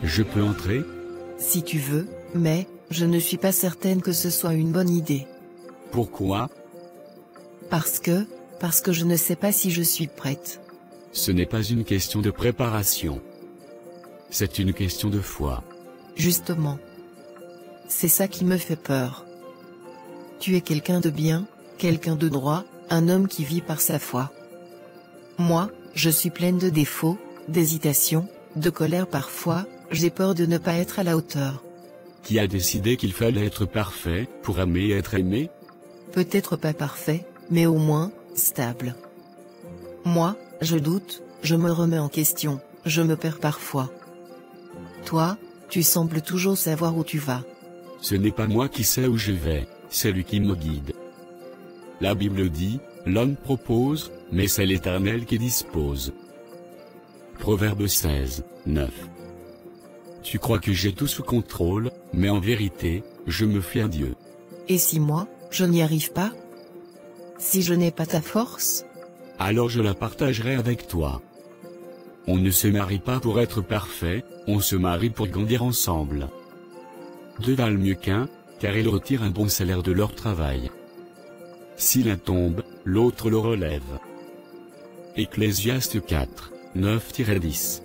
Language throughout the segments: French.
Je peux entrer? Si tu veux, mais, je ne suis pas certaine que ce soit une bonne idée. Pourquoi? Parce que je ne sais pas si je suis prête. Ce n'est pas une question de préparation. C'est une question de foi. Justement. C'est ça qui me fait peur. Tu es quelqu'un de bien, quelqu'un de droit, un homme qui vit par sa foi. Moi, je suis pleine de défauts, d'hésitation, de colère parfois, j'ai peur de ne pas être à la hauteur. Qui a décidé qu'il fallait être parfait, pour aimer et être aimé? Peut-être pas parfait, mais au moins, stable. Moi, je doute, je me remets en question, je me perds parfois. Toi, tu sembles toujours savoir où tu vas. Ce n'est pas moi qui sais où je vais, c'est lui qui me guide. La Bible dit, l'homme propose, mais c'est l'Éternel qui dispose. Proverbe 16, 9. Tu crois que j'ai tout sous contrôle, mais en vérité, je me fie à Dieu. Et si moi, je n'y arrive pas? Si je n'ai pas ta force? Alors je la partagerai avec toi. On ne se marie pas pour être parfait, on se marie pour grandir ensemble. Deux valent mieux qu'un, car ils retirent un bon salaire de leur travail. Si l'un tombe, l'autre le relève. Ecclésiaste 4, 9-10.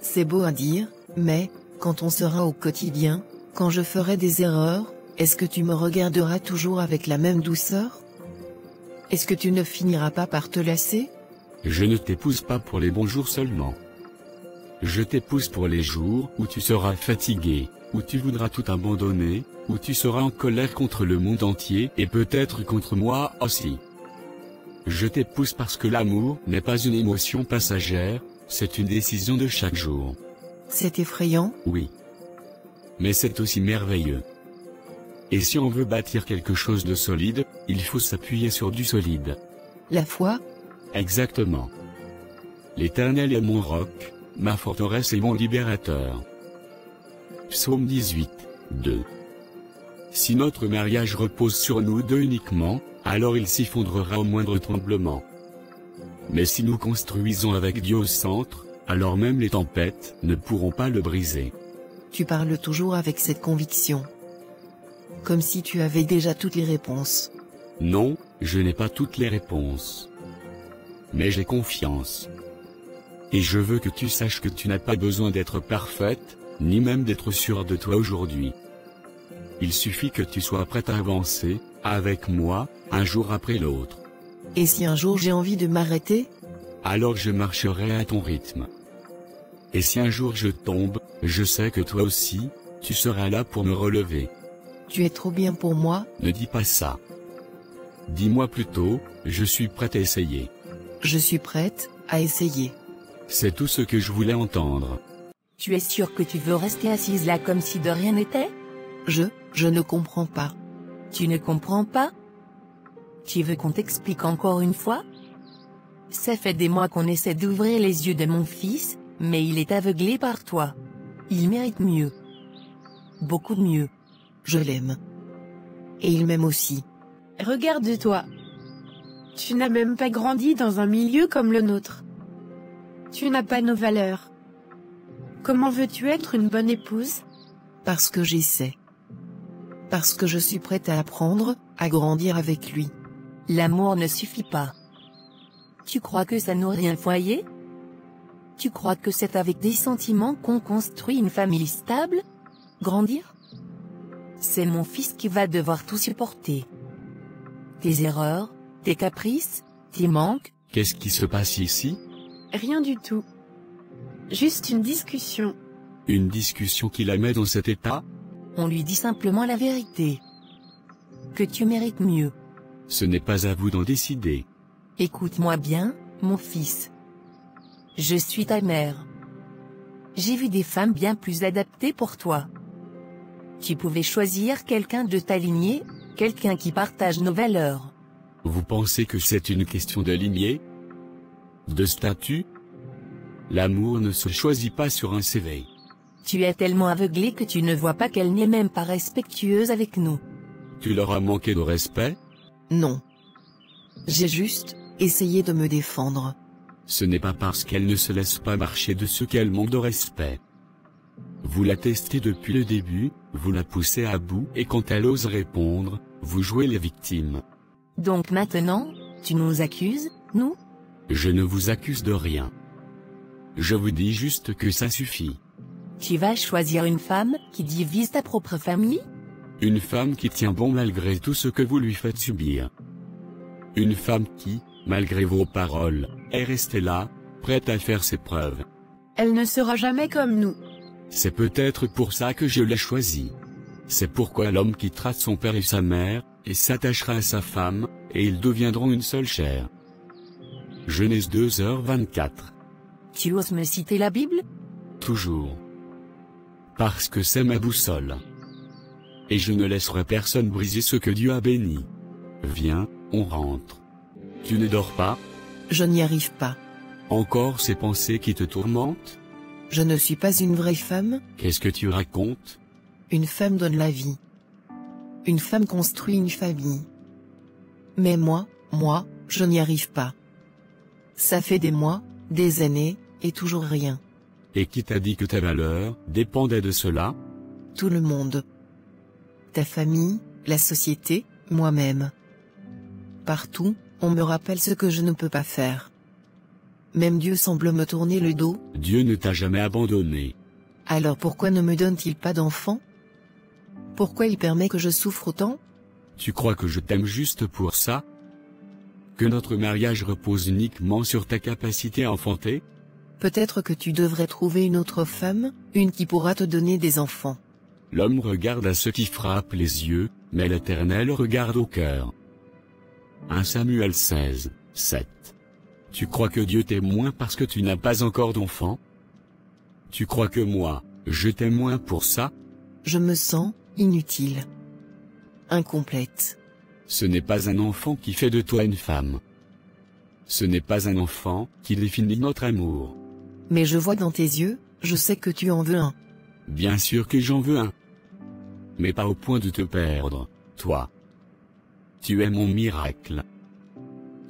C'est beau à dire, mais, quand on sera au quotidien, quand je ferai des erreurs, est-ce que tu me regarderas toujours avec la même douceur? Est-ce que tu ne finiras pas par te lasser? Je ne t'épouse pas pour les bons jours seulement. Je t'épouse pour les jours où tu seras fatigué, où tu voudras tout abandonner, où tu seras en colère contre le monde entier et peut-être contre moi aussi. Je t'épouse parce que l'amour n'est pas une émotion passagère, c'est une décision de chaque jour. C'est effrayant? Oui. Mais c'est aussi merveilleux. Et si on veut bâtir quelque chose de solide, il faut s'appuyer sur du solide. La foi? Exactement. L'Éternel est mon roc, ma forteresse et mon libérateur. Psaume 18, 2. Si notre mariage repose sur nous deux uniquement, alors il s'effondrera au moindre tremblement. Mais si nous construisons avec Dieu au centre, alors même les tempêtes ne pourront pas le briser. Tu parles toujours avec cette conviction. Comme si tu avais déjà toutes les réponses. Non, je n'ai pas toutes les réponses. Mais j'ai confiance. Et je veux que tu saches que tu n'as pas besoin d'être parfaite, ni même d'être sûre de toi aujourd'hui. Il suffit que tu sois prête à avancer, avec moi, un jour après l'autre. Et si un jour j'ai envie de m'arrêter? Alors je marcherai à ton rythme. Et si un jour je tombe, je sais que toi aussi, tu seras là pour me relever. Tu es trop bien pour moi? Ne dis pas ça. Dis-moi plutôt, je suis prête à essayer. Je suis prête, à essayer. C'est tout ce que je voulais entendre. Tu es sûr que tu veux rester assise là comme si de rien n'était? Je ne comprends pas. Tu ne comprends pas? Tu veux qu'on t'explique encore une fois? Ça fait des mois qu'on essaie d'ouvrir les yeux de mon fils, mais il est aveuglé par toi. Il mérite mieux. Beaucoup mieux. Je l'aime. Et il m'aime aussi. Regarde-toi. Tu n'as même pas grandi dans un milieu comme le nôtre. Tu n'as pas nos valeurs. Comment veux-tu être une bonne épouse? Parce que j'essaie. Parce que je suis prête à apprendre, à grandir avec lui. L'amour ne suffit pas. Tu crois que ça nourrit un foyer? Tu crois que c'est avec des sentiments qu'on construit une famille stable? Grandir? C'est mon fils qui va devoir tout supporter. Tes erreurs, tes caprices, tes manques. Qu'est-ce qui se passe ici? Rien du tout. Juste une discussion. Une discussion qui la met dans cet état? On lui dit simplement la vérité. Que tu mérites mieux. Ce n'est pas à vous d'en décider. Écoute-moi bien, mon fils. Je suis ta mère. J'ai vu des femmes bien plus adaptées pour toi. Tu pouvais choisir quelqu'un de ta lignée, quelqu'un qui partage nos valeurs. Vous pensez que c'est une question de lignée? De statut? L'amour ne se choisit pas sur un CV. Tu es tellement aveuglé que tu ne vois pas qu'elle n'est même pas respectueuse avec nous. Tu leur as manqué de respect? Non. J'ai juste essayé de me défendre. Ce n'est pas parce qu'elle ne se laisse pas marcher dessus qu'elle manque de respect. Vous la testez depuis le début, vous la poussez à bout et quand elle ose répondre, vous jouez les victimes. Donc maintenant, tu nous accuses, nous? Je ne vous accuse de rien. Je vous dis juste que ça suffit. Tu vas choisir une femme qui divise ta propre famille? Une femme qui tient bon malgré tout ce que vous lui faites subir. Une femme qui, malgré vos paroles, est restée là, prête à faire ses preuves. Elle ne sera jamais comme nous. C'est peut-être pour ça que je l'ai choisie. C'est pourquoi l'homme quittera son père et sa mère, et s'attachera à sa femme, et ils deviendront une seule chair. Genèse 2h24. Tu oses me citer la Bible? Toujours. Parce que c'est ma boussole. Et je ne laisserai personne briser ce que Dieu a béni. Viens, on rentre. Tu ne dors pas? Je n'y arrive pas. Encore ces pensées qui te tourmentent? Je ne suis pas une vraie femme. Qu'est-ce que tu racontes? Une femme donne la vie. Une femme construit une famille. Mais moi, je n'y arrive pas. Ça fait des mois, des années, et toujours rien. Et qui t'a dit que ta valeur dépendait de cela? Tout le monde. Ta famille, la société, moi-même. Partout, on me rappelle ce que je ne peux pas faire. Même Dieu semble me tourner le dos. Dieu ne t'a jamais abandonné. Alors pourquoi ne me donne-t-il pas d'enfant? Pourquoi il permet que je souffre autant? Tu crois que je t'aime juste pour ça? Que notre mariage repose uniquement sur ta capacité à enfanter? Peut-être que tu devrais trouver une autre femme, une qui pourra te donner des enfants. L'homme regarde à ce qui frappe les yeux, mais l'Éternel regarde au cœur. 1 Samuel 16, 7. Tu crois que Dieu t'aime moins parce que tu n'as pas encore d'enfant? Tu crois que moi, je t'aime moins pour ça? Je me sens inutile. Incomplète. Ce n'est pas un enfant qui fait de toi une femme. Ce n'est pas un enfant qui définit notre amour. Mais je vois dans tes yeux, je sais que tu en veux un. Bien sûr que j'en veux un. Mais pas au point de te perdre, toi. Tu es mon miracle.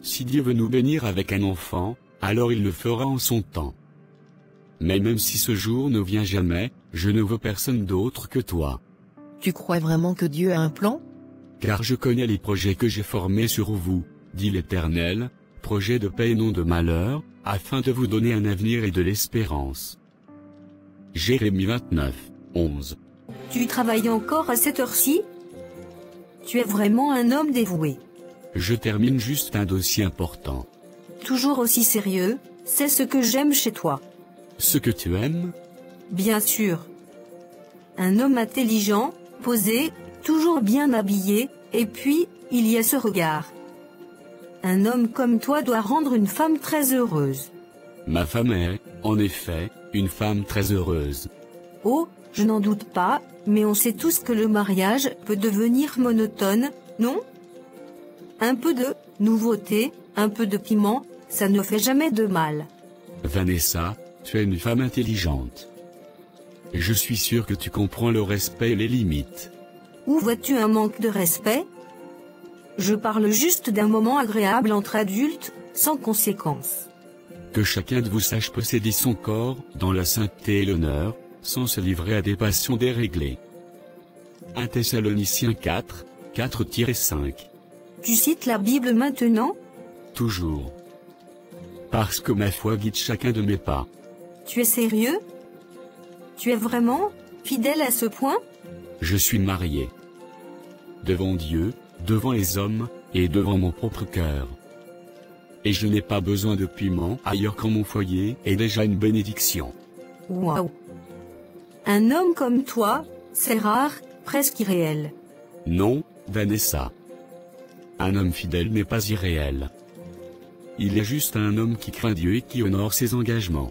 Si Dieu veut nous bénir avec un enfant, alors il le fera en son temps. Mais même si ce jour ne vient jamais, je ne veux personne d'autre que toi. Tu crois vraiment que Dieu a un plan? Car je connais les projets que j'ai formés sur vous, dit l'Éternel, projets de paix et non de malheur, afin de vous donner un avenir et de l'espérance. Jérémie 29, 11. Tu travailles encore à cette heure-ci? Tu es vraiment un homme dévoué. Je termine juste un dossier important. Toujours aussi sérieux, c'est ce que j'aime chez toi. Ce que tu aimes? Bien sûr. Un homme intelligent, posé, toujours bien habillé, et puis, il y a ce regard. Un homme comme toi doit rendre une femme très heureuse. Ma femme est, en effet, une femme très heureuse. Oh, je n'en doute pas, mais on sait tous que le mariage peut devenir monotone, non? Un peu de nouveauté, un peu de piment, ça ne fait jamais de mal. Vanessa, tu es une femme intelligente. Je suis sûr que tu comprends le respect et les limites. Où vois-tu un manque de respect? Je parle juste d'un moment agréable entre adultes, sans conséquence. Que chacun de vous sache posséder son corps, dans la sainteté et l'honneur, sans se livrer à des passions déréglées. 1 Thessaloniciens 4, 4-5. Tu cites la Bible maintenant? Toujours. Parce que ma foi guide chacun de mes pas. Tu es sérieux? Tu es vraiment fidèle à ce point? Je suis marié. Devant Dieu, devant les hommes, et devant mon propre cœur. Et je n'ai pas besoin de piment ailleurs qu'en mon foyer est déjà une bénédiction. Waouh! Un homme comme toi, c'est rare, presque irréel. Non, Vanessa. Un homme fidèle n'est pas irréel. Il est juste un homme qui craint Dieu et qui honore ses engagements.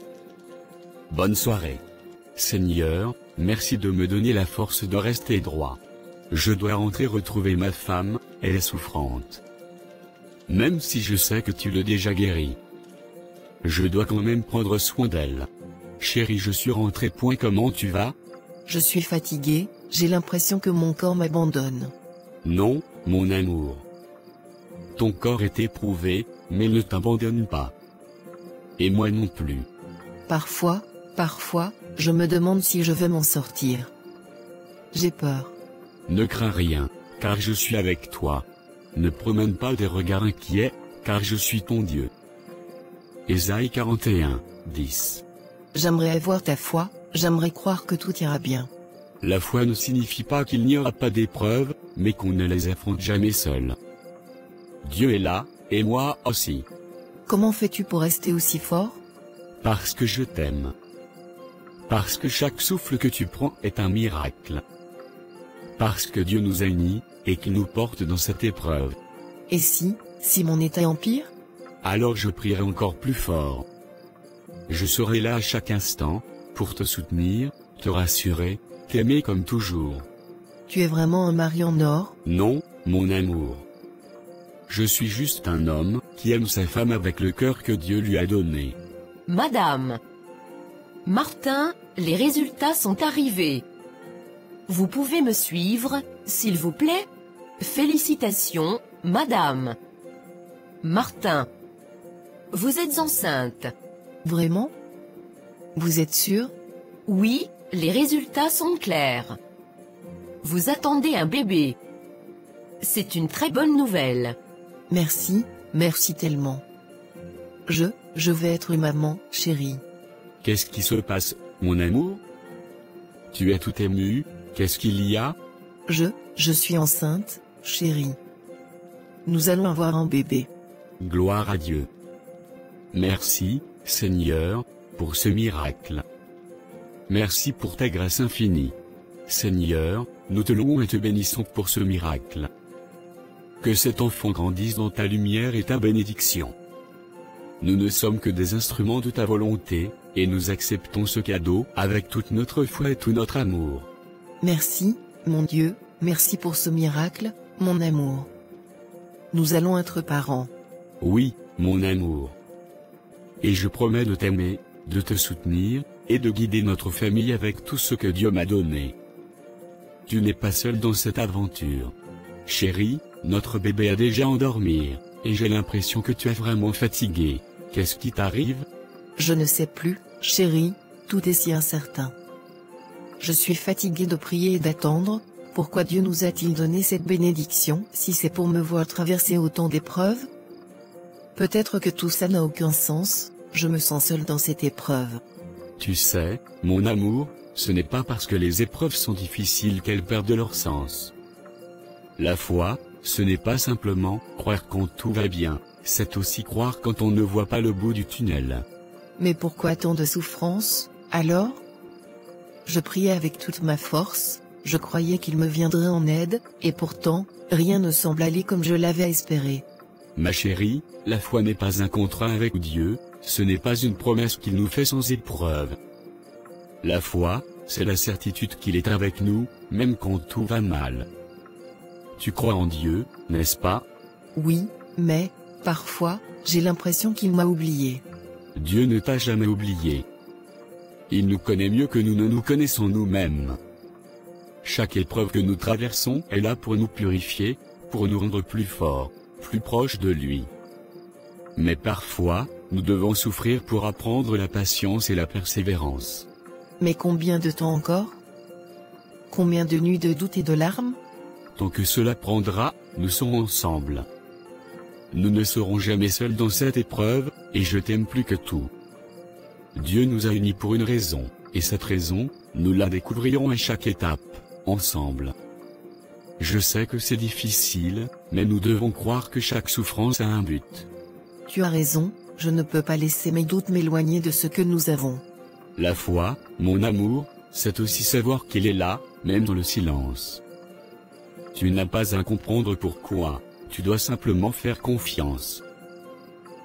Bonne soirée. Seigneur, merci de me donner la force de rester droit. Je dois rentrer retrouver ma femme, elle est souffrante. Même si je sais que tu l'as déjà guérie. Je dois quand même prendre soin d'elle. Chérie, je suis rentré. Comment tu vas? Je suis fatigué, j'ai l'impression que mon corps m'abandonne. Non, mon amour. Ton corps est éprouvé, mais ne t'abandonne pas. Et moi non plus. Parfois, Parfois, je me demande si je vais m'en sortir. J'ai peur. Ne crains rien, car je suis avec toi. Ne promène pas des regards inquiets, car je suis ton Dieu. Ésaïe 41, 10. J'aimerais avoir ta foi, j'aimerais croire que tout ira bien. La foi ne signifie pas qu'il n'y aura pas d'épreuves, mais qu'on ne les affronte jamais seul. Dieu est là, et moi aussi. Comment fais-tu pour rester aussi fort? Parce que je t'aime. Parce que chaque souffle que tu prends est un miracle. Parce que Dieu nous a unis, et qu'il nous porte dans cette épreuve. Et si mon état empire? Alors je prierai encore plus fort. Je serai là à chaque instant, pour te soutenir, te rassurer, t'aimer comme toujours. Tu es vraiment un mari en or? Non, mon amour. Je suis juste un homme, qui aime sa femme avec le cœur que Dieu lui a donné. Madame. Martin, les résultats sont arrivés. Vous pouvez me suivre, s'il vous plaît? Félicitations, madame. Martin. Vous êtes enceinte. Vraiment? Vous êtes sûr? Oui, les résultats sont clairs. Vous attendez un bébé. C'est une très bonne nouvelle. Merci, merci tellement. Je vais être une maman, chérie. Qu'est-ce qui se passe, mon amour? Tu es tout ému, qu'est-ce qu'il y a? Je suis enceinte, chérie. Nous allons avoir un bébé. Gloire à Dieu. Merci, Seigneur, pour ce miracle. Merci pour ta grâce infinie. Seigneur, nous te louons et te bénissons pour ce miracle. Que cet enfant grandisse dans ta lumière et ta bénédiction. Nous ne sommes que des instruments de ta volonté, et nous acceptons ce cadeau avec toute notre foi et tout notre amour. Merci, mon Dieu, merci pour ce miracle, mon amour. Nous allons être parents. Oui, mon amour. Et je promets de t'aimer, de te soutenir, et de guider notre famille avec tout ce que Dieu m'a donné. Tu n'es pas seul dans cette aventure. Chérie, notre bébé a déjà endormi, et j'ai l'impression que tu es vraiment fatiguée. Qu'est-ce qui t'arrive? Je ne sais plus, chérie, tout est si incertain. Je suis fatiguée de prier et d'attendre. Pourquoi Dieu nous a-t-il donné cette bénédiction si c'est pour me voir traverser autant d'épreuves? Peut-être que tout ça n'a aucun sens, je me sens seule dans cette épreuve. Tu sais, mon amour, ce n'est pas parce que les épreuves sont difficiles qu'elles perdent leur sens. La foi, ce n'est pas simplement croire quand tout va bien, c'est aussi croire quand on ne voit pas le bout du tunnel. Mais pourquoi tant de souffrance, alors? Je priais avec toute ma force, je croyais qu'il me viendrait en aide, et pourtant, rien ne semble aller comme je l'avais espéré. Ma chérie, la foi n'est pas un contrat avec Dieu, ce n'est pas une promesse qu'il nous fait sans épreuve. La foi, c'est la certitude qu'il est avec nous, même quand tout va mal. Tu crois en Dieu, n'est-ce pas? Oui, mais, parfois, j'ai l'impression qu'il m'a oublié. Dieu ne t'a jamais oublié. Il nous connaît mieux que nous ne nous connaissons nous-mêmes. Chaque épreuve que nous traversons est là pour nous purifier, pour nous rendre plus forts, plus proches de lui. Mais parfois, nous devons souffrir pour apprendre la patience et la persévérance. Mais combien de temps encore? Combien de nuits de doute et de larmes? Tant que cela prendra, nous serons ensemble. Nous ne serons jamais seuls dans cette épreuve, et je t'aime plus que tout. Dieu nous a unis pour une raison, et cette raison, nous la découvrirons à chaque étape, ensemble. Je sais que c'est difficile, mais nous devons croire que chaque souffrance a un but. Tu as raison, je ne peux pas laisser mes doutes m'éloigner de ce que nous avons. La foi, mon amour, c'est aussi savoir qu'il est là, même dans le silence. Tu n'as pas à comprendre pourquoi, tu dois simplement faire confiance.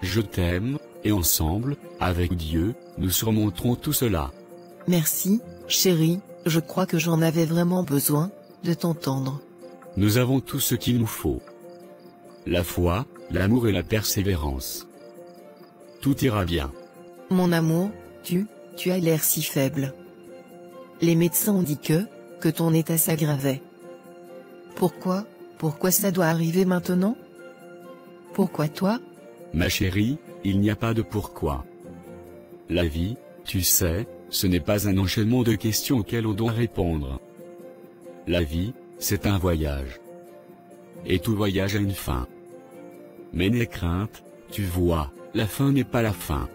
Je t'aime, et ensemble, avec Dieu, nous surmonterons tout cela. Merci, chérie, je crois que j'en avais vraiment besoin, de t'entendre. Nous avons tout ce qu'il nous faut. La foi, l'amour et la persévérance. Tout ira bien. Mon amour, tu as l'air si faible. Les médecins ont dit que ton état s'aggravait. Pourquoi ça doit arriver maintenant? Pourquoi toi? Ma chérie, il n'y a pas de pourquoi. La vie, tu sais, ce n'est pas un enchaînement de questions auxquelles on doit répondre. La vie, c'est un voyage. Et tout voyage a une fin. Mais n'aie crainte, tu vois, la fin n'est pas la fin.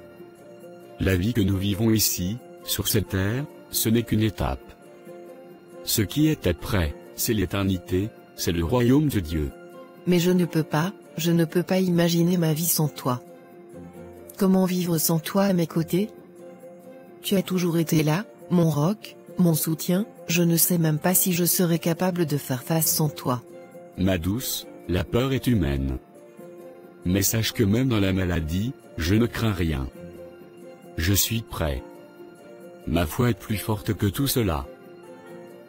La vie que nous vivons ici, sur cette terre, ce n'est qu'une étape. Ce qui est après, c'est l'éternité, c'est le royaume de Dieu. Mais je ne peux pas imaginer ma vie sans toi. Comment vivre sans toi à mes côtés? Tu as toujours été là, mon roc, mon soutien, je ne sais même pas si je serais capable de faire face sans toi. Ma douce, la peur est humaine. Mais sache que même dans la maladie, je ne crains rien. Je suis prêt. Ma foi est plus forte que tout cela.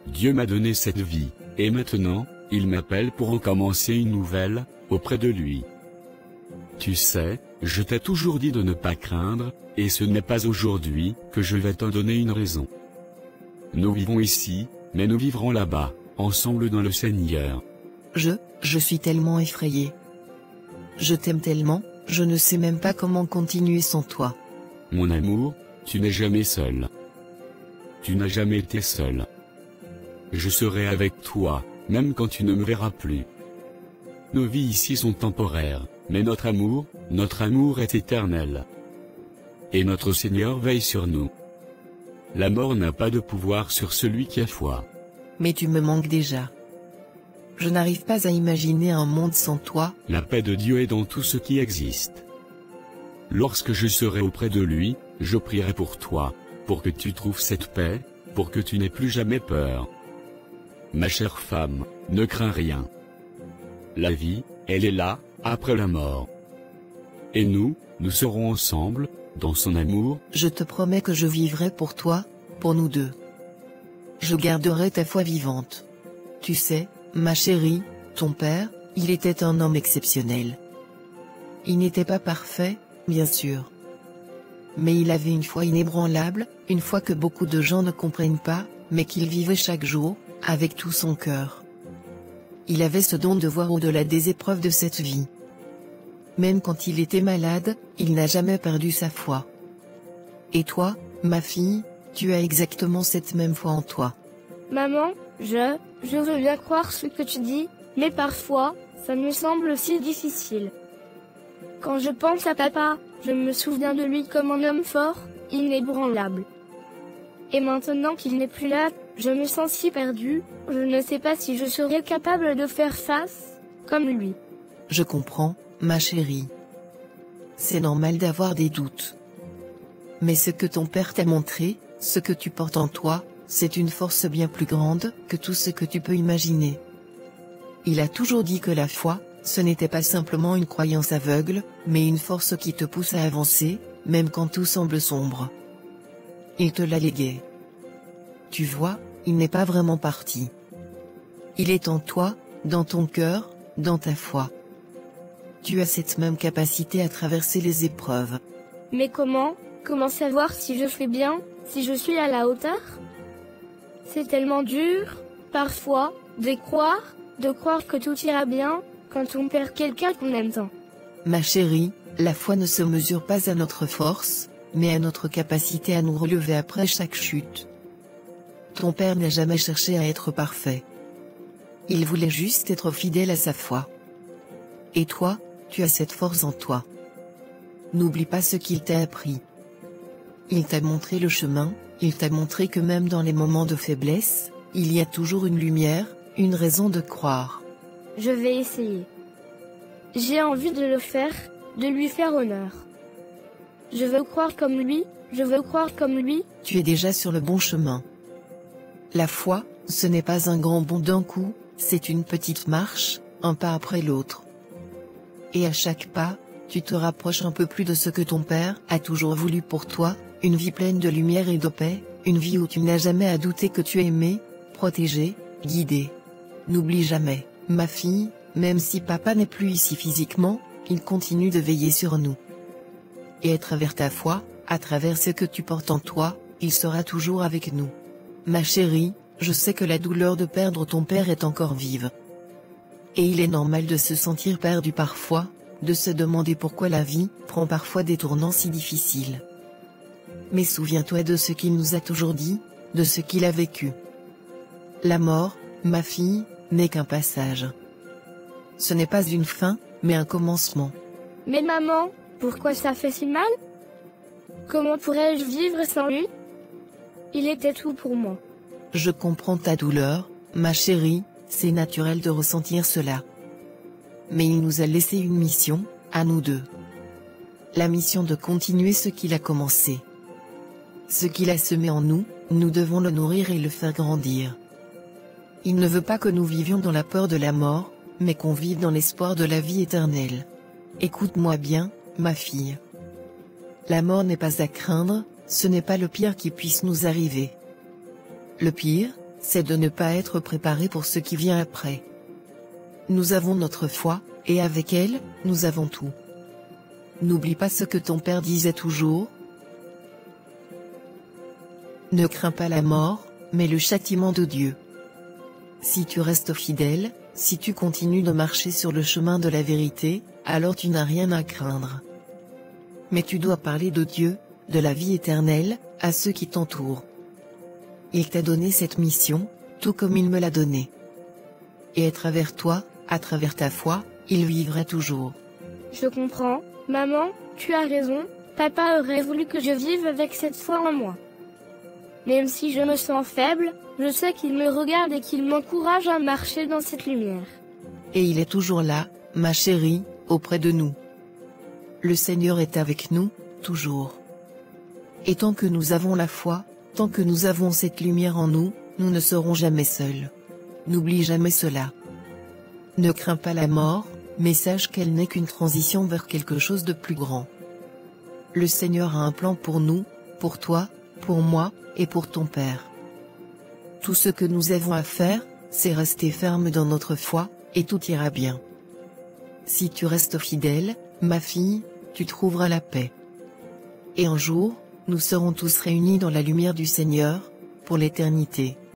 Dieu m'a donné cette vie, et maintenant, il m'appelle pour en commencer une nouvelle, auprès de lui. Tu sais, je t'ai toujours dit de ne pas craindre, et ce n'est pas aujourd'hui que je vais t'en donner une raison. Nous vivons ici, mais nous vivrons là-bas, ensemble dans le Seigneur. Je suis tellement effrayé. Je t'aime tellement, je ne sais même pas comment continuer sans toi. Mon amour, tu n'es jamais seul. Tu n'as jamais été seul. Je serai avec toi, même quand tu ne me verras plus. Nos vies ici sont temporaires, mais notre amour est éternel. Et notre Seigneur veille sur nous. La mort n'a pas de pouvoir sur celui qui a foi. Mais tu me manques déjà. Je n'arrive pas à imaginer un monde sans toi. La paix de Dieu est dans tout ce qui existe. Lorsque je serai auprès de lui, je prierai pour toi, pour que tu trouves cette paix, pour que tu n'aies plus jamais peur. Ma chère femme, ne crains rien. La vie, elle est là, après la mort. Et nous serons ensemble, dans son amour. Je te promets que je vivrai pour toi, pour nous deux. Je garderai ta foi vivante. Tu sais, ma chérie, ton père, il était un homme exceptionnel. Il n'était pas parfait, bien sûr. Mais il avait une foi inébranlable, une foi que beaucoup de gens ne comprennent pas, mais qu'il vivait chaque jour, avec tout son cœur. Il avait ce don de voir au-delà des épreuves de cette vie. Même quand il était malade, il n'a jamais perdu sa foi. Et toi, ma fille, tu as exactement cette même foi en toi. Maman, je veux bien croire ce que tu dis, mais parfois, ça me semble si difficile. Quand je pense à papa, je me souviens de lui comme un homme fort, inébranlable. Et maintenant qu'il n'est plus là, je me sens si perdue, je ne sais pas si je serai capable de faire face, comme lui. Je comprends, ma chérie. C'est normal d'avoir des doutes. Mais ce que ton père t'a montré, ce que tu portes en toi, c'est une force bien plus grande que tout ce que tu peux imaginer. Il a toujours dit que la foi, ce n'était pas simplement une croyance aveugle, mais une force qui te pousse à avancer, même quand tout semble sombre. Il te l'a légué. Tu vois, il n'est pas vraiment parti. Il est en toi, dans ton cœur, dans ta foi. Tu as cette même capacité à traverser les épreuves. Mais comment savoir si je fais bien, si je suis à la hauteur? C'est tellement dur, parfois, de croire que tout ira bien, quand on perd quelqu'un qu'on aime tant. Ma chérie, la foi ne se mesure pas à notre force, mais à notre capacité à nous relever après chaque chute. Ton père n'a jamais cherché à être parfait. Il voulait juste être fidèle à sa foi. Et toi, tu as cette force en toi. N'oublie pas ce qu'il t'a appris. Il t'a montré le chemin, il t'a montré que même dans les moments de faiblesse, il y a toujours une lumière, une raison de croire. Je vais essayer. J'ai envie de le faire, de lui faire honneur. Je veux croire comme lui, je veux croire comme lui. Tu es déjà sur le bon chemin. La foi, ce n'est pas un grand bond d'un coup, c'est une petite marche, un pas après l'autre. Et à chaque pas, tu te rapproches un peu plus de ce que ton père a toujours voulu pour toi, une vie pleine de lumière et de paix, une vie où tu n'as jamais à douter que tu es aimé, protégé, guidé. N'oublie jamais, ma fille, même si papa n'est plus ici physiquement, il continue de veiller sur nous. Et à travers ta foi, à travers ce que tu portes en toi, il sera toujours avec nous. Ma chérie, je sais que la douleur de perdre ton père est encore vive. Et il est normal de se sentir perdu parfois, de se demander pourquoi la vie prend parfois des tournants si difficiles. mais souviens-toi de ce qu'il nous a toujours dit, de ce qu'il a vécu. La mort, ma fille, n'est qu'un passage. Ce n'est pas une fin, mais un commencement. Mais maman, pourquoi ça fait si mal? Comment pourrais-je vivre sans lui? Il était tout pour moi. Je comprends ta douleur, ma chérie, c'est naturel de ressentir cela. Mais il nous a laissé une mission, à nous deux. La mission de continuer ce qu'il a commencé. Ce qu'il a semé en nous, nous devons le nourrir et le faire grandir. Il ne veut pas que nous vivions dans la peur de la mort, mais qu'on vive dans l'espoir de la vie éternelle. Écoute-moi bien, ma fille. La mort n'est pas à craindre, ce n'est pas le pire qui puisse nous arriver. Le pire, c'est de ne pas être préparé pour ce qui vient après. Nous avons notre foi, et avec elle, nous avons tout. N'oublie pas ce que ton père disait toujours. Ne crains pas la mort, mais le châtiment de Dieu. Si tu restes fidèle, si tu continues de marcher sur le chemin de la vérité, alors tu n'as rien à craindre. Mais tu dois parler de Dieu, de la vie éternelle, à ceux qui t'entourent. Il t'a donné cette mission, tout comme il me l'a donnée. Et à travers toi, à travers ta foi, il vivra toujours. Je comprends, maman, tu as raison, papa aurait voulu que je vive avec cette foi en moi. Même si je me sens faible, je sais qu'il me regarde et qu'il m'encourage à marcher dans cette lumière. Et il est toujours là, ma chérie, auprès de nous. Le Seigneur est avec nous, toujours. Et tant que nous avons la foi, tant que nous avons cette lumière en nous, nous ne serons jamais seuls. N'oublie jamais cela. Ne crains pas la mort, mais sache qu'elle n'est qu'une transition vers quelque chose de plus grand. Le Seigneur a un plan pour nous, pour toi, pour moi, et pour ton Père. Tout ce que nous avons à faire, c'est rester ferme dans notre foi, et tout ira bien. Si tu restes fidèle, ma fille, tu trouveras la paix. Et un jour, nous serons tous réunis dans la lumière du Seigneur, pour l'éternité.